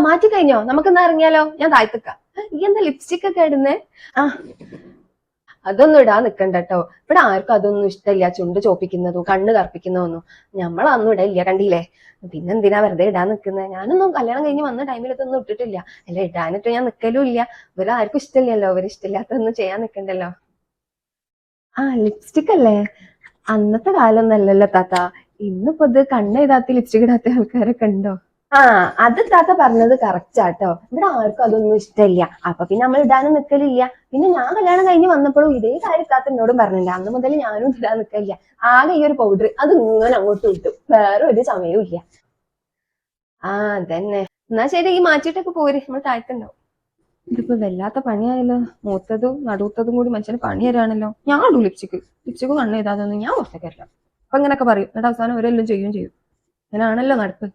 മാറ്റി കഴിഞ്ഞോ? നമുക്കെന്നാ ഇറങ്ങിയാലോ? ഞാൻ താഴ്ത്തിക്കാം. ഈ എന്താ ലിപ്സ്റ്റിക് ഒക്കെ ഇടുന്നേ? ആ അതൊന്നും ഇടാൻ നിക്കണ്ട കേട്ടോ. ഇവിടെ ആർക്കും അതൊന്നും ഇഷ്ടമില്ല, ചുണ്ട് ചോപ്പിക്കുന്നതും കണ്ണ് കറുപ്പിക്കുന്നതൊന്നും. ഞമ്മളൊന്നും ഇടയില്ല, കണ്ടില്ലേ? പിന്നെന്തിനാ വെറുതെ ഇടാൻ നിക്കുന്നത്? ഞാനൊന്നും കല്യാണം കഴിഞ്ഞ് വന്ന ടൈമിൽ ഇതൊന്നും ഇട്ടിട്ടില്ല. അല്ല, ഇടാനിട്ട് ഞാൻ നിക്കലും ഇല്ല. ഇവരെ ആർക്കും ഇഷ്ടമില്ലല്ലോ, ഇവര് ഇഷ്ടമില്ലാത്തൊന്നും ചെയ്യാൻ നിക്കണ്ടല്ലോ. ലിപ്സ്റ്റിക് അല്ലേ? അന്നത്തെ കാലം ഒന്നല്ലല്ലോ താത്ത. ഇന്നിപ്പോ ഇത് കണ്ണെഴുതാത്ത ലിപ്സ്റ്റിക് ഇടാത്ത ആൾക്കാരൊക്കെ ഉണ്ടോ? ആ അത് താത്ത പറഞ്ഞത് കറക്റ്റ് ആട്ടോ. ഇവിടെ ആർക്കും അതൊന്നും ഇഷ്ടമില്ല. അപ്പൊ പിന്നെ നമ്മൾ ഇടാനും നിക്കലില്ല. പിന്നെ ഞാൻ കല്യാണം കഴിഞ്ഞ് വന്നപ്പോഴും ഇതേ കാര്യം താത്ത എന്നോടും പറഞ്ഞില്ല. അന്ന് മുതൽ ഞാനും ഇടാൻ നിക്കലില്ല. ആകെ ഈ ഒരു പൗഡർ, അത് ഇങ്ങനെ അങ്ങോട്ട് കിട്ടും, വേറെ ഒരു സമയവും ഇല്ല. അതന്നെ. എന്നാ ശരി, ഈ മാറ്റിയിട്ടൊക്കെ പോര്, നമ്മൾ താഴ്ത്തുണ്ടാവും. ഇതിപ്പോ വല്ലാത്ത പണിയായല്ലോ. മൂത്തതും നടുത്തതും കൂടി മനുഷ്യന് പണി തരാണല്ലോ. ഞാൻ ഇടൂ ലിപ്സ്റ്റിക്. ലിപ്സ്റ്റിക് കണ്ണ് ചെയ്താതൊന്നും ഞാൻ പുറത്തേക്കല്ല. അപ്പൊ ഇങ്ങനൊക്കെ പറയും, എന്നിട്ട് അവസാനം അവരെല്ലാം ചെയ്യും. അങ്ങനാണല്ലോ നടപ്പ്.